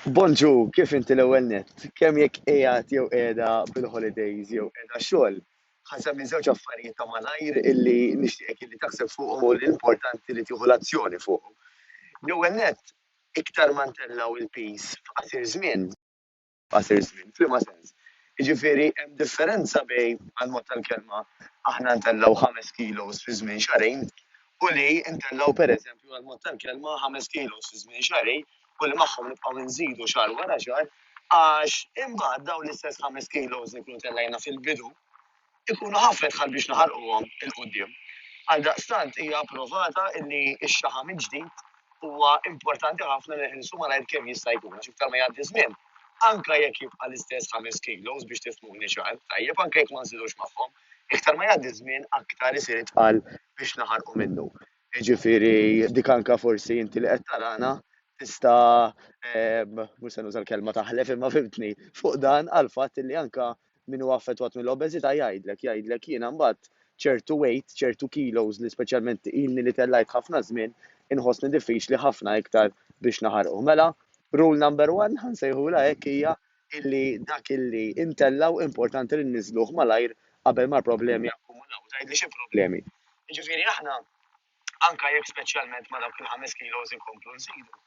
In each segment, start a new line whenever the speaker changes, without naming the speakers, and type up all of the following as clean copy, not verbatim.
Bonġu, kif inti l-ewwel nett? Kemm jekk qiegħed jew qiegħda bil-holidays jew qiegħda xogħol, ħaseb minn żewġ affarijiet ta' malajr illi nixtieqek illi taħseb fuqhom u l-importanti li tieħu l-azzjoni fuqhom. L-ewwel nett, iktar ma ntellaw il-peace f'qasir żmien, f'liema sens. Jiġifieri hemm differenza bejn għal-mod tal-kelma aħna ntellaw 5 kilos fi żmien xahrejn u li ntellaw pereżempju għal-mod tal-kelma 5 kilos fi żmien xahrejn u li magħhom nibqgħu nżidu xahar wara xahar għax imbagħad dawn l-istess 5 kilos li nkunu tellejna fil-bidu ikunu ħafna tħall biex naħarquhom il-qudiem. Għaldaqstant hija approvata illi x-xaħam il-ġdid huwa importanti ħafna li nħilsu malajr kemm jista' jkun għax iktar ma jgħaddi żmien. Anke jekk jibqa' l-istess 5 kilos biex tifhmuni ċar, tajjeb anke jekk ma nżidux magħhom, iktar ma jgħaddi żmien aktar isir itqal biex naħarqu minnu. Jiġifieri dik anke forsi inti li qed tarana tista' mhux se nuża l-kelma taħlef imma fimtni fuq dan għal fatt li anke min huwa affettwat mill-obeżità jgħidlek jiena mbagħad ċertu weight, ċertu kilos li speċjalment ilni li tellajt ħafna żmien inħossni diffiċli ħafna iktar biex naħarqu. Mela, rule number one ħansejħula hekk hija illi dak illi intellaw importanti li nniżluh malajr qabel ma l-problemi jakkumulaw. Tgħidli xi problemi. Jiġifieri aħna anke jekk speċjalment ma dawk il-5 kilos inkomplu nżidu,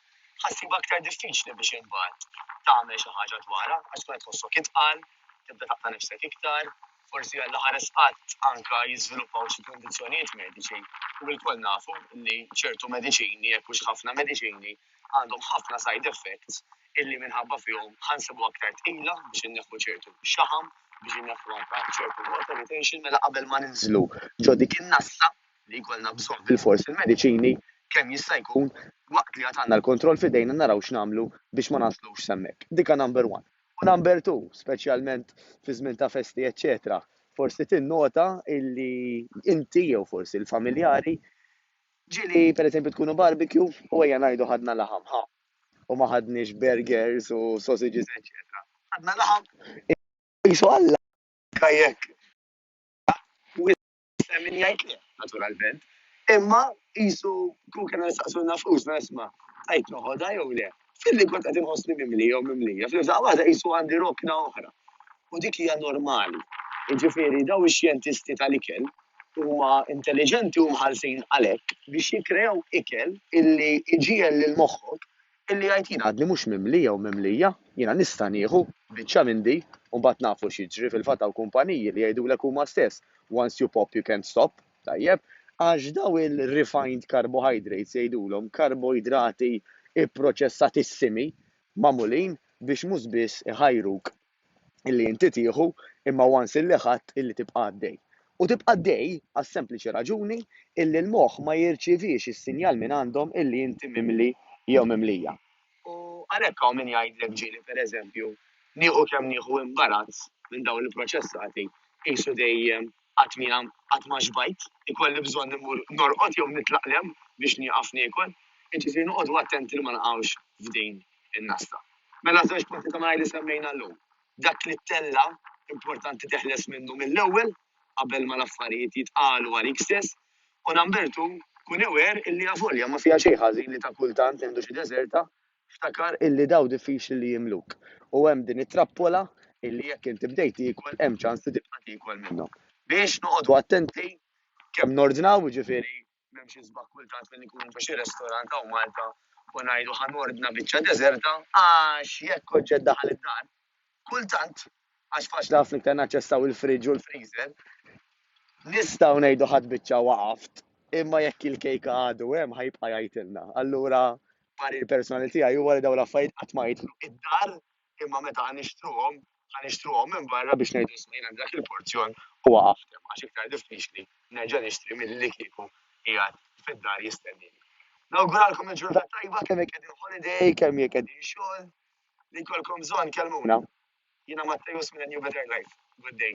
ħassib aktar diffiċli biex imbagħad tagħmel xi ħaġa dwarha għax tkun qed tħossok itqal, tibda taqta' nifsek iktar, forsi għall ħares qatt anke jiżviluppaw xi kundizzjonijiet mediċi u l-koll nafu li ċertu mediċini jekk hux ħafna mediċini għandhom ħafna side effects illi minħabba fihom ħansibu aktar tqila biex inneħħu ċertu xaħam biex inneħħu anke ċertu water retention mela qabel ma ninżlu ġo dik in-nassa li jkollna bżonn bil-fors il-mediċini kemm jista' jkun waqt li għad għandna l-kontroll f'idejna naraw x'nagħmlu biex ma naslux hemmhekk. Dik number one. U number two, speċjalment fi żmien ta' festi eċċetera, forsi tinnota illi inti jew forsi l-familjari ġieli pereżempju tkunu barbecue u ejja ngħidu ħadna laħam u ma ħadniex burgers u sausages eċċetera. Ħadna laħam qisu Alla jekk min jgħid le, naturalment. Imma qisu kun kien nistaqsulna flusna isma' tajt noħodha jew le. Filli kont qed inħossni mimlija u mimlija, fl-imsaq waħda qisu għandi rokna oħra. U dik hija normali. Jiġifieri daw ix-xjentisti tal-ikel huma intelligenti u mħallsin għalhekk biex jikkreaw ikel illi iġiel lil moħħok illi jgħid jien għadni mhux mimlija u mimlija, jiena nista' nieħu biċċa minn di u mbagħad nafu x'jiġri fil-fatt hawn kumpaniji li jgħidulek huma stess once you pop you can't stop, tajjeb, għax daw il-refined carbohydrates jgħidulhom karboidrati ipproċessatissimi magħmulin biex mhux biss iħajruk illi inti tieħu imma once illi ħadd illi tibqa' għaddej. U tibqa' għaddej għas-sempliċi raġuni illi l-moħħ ma jirċievix is-sinjal minn għandhom illi inti mimli jew mimlija. U għalhekk hawn min jgħidlek ġieli pereżempju nieħu kemm nieħu imbarazz minn dawn il-proċessati qisu dejjem qatt ma xbajt, ikolli bżonn immur norqod jew nitlaqlem biex nieqaf niekol, jiġifieri noqogħdu attenti li ma naqgħux f'din in-nasta. Mela żewġ punti ta' malajr li semmejna llum. Dak li tella importanti teħles minnu mill-ewwel qabel ma l-affarijiet jitqalu għalik stess u number two kun aware illi avolja ma fiha xejn ħażin li ta' kultant għandu xi deżerta ftakar illi daw diffiċli li jimluk. U hemm din it-trappola illi jekk inti bdejt tiekol hemm ċans li tibqa' tiekol minnhom. Biex noqogħdu attenti kemm nordnaw jiġifieri m'hemmx isbaħ kultant minn ikunu f'xi ristorant hawn Malta u ngħidu ħanordna biċċa deżerta għax jekk oġġett daħal id-dar kultant għax faċli ħafna iktar naċċessaw il-friġġ u l-freezer nistgħu ngħidu ħadd biċċa waqaft imma jekk il-kejka għadu hemm ħajbqa' jgħidilna. Allura parir personali tiegħi huwa li dawn l-affarijiet qatt ma jidħlu id-dar imma meta ħanixtruhom minn barra biex ngħidu smejna dak il-porzjon u waqaft hemm għax iktar diffiċli nerġa' nixtri milli kieku qiegħed fid-dar jistennini. Nawguralkom il-ġurnata tajba kemm jekk qegħdin holiday, kemm jekk qegħdin xogħol, li jkollkom bżonn kelmuna. Jiena Mattejus minn New Better Life. Good day.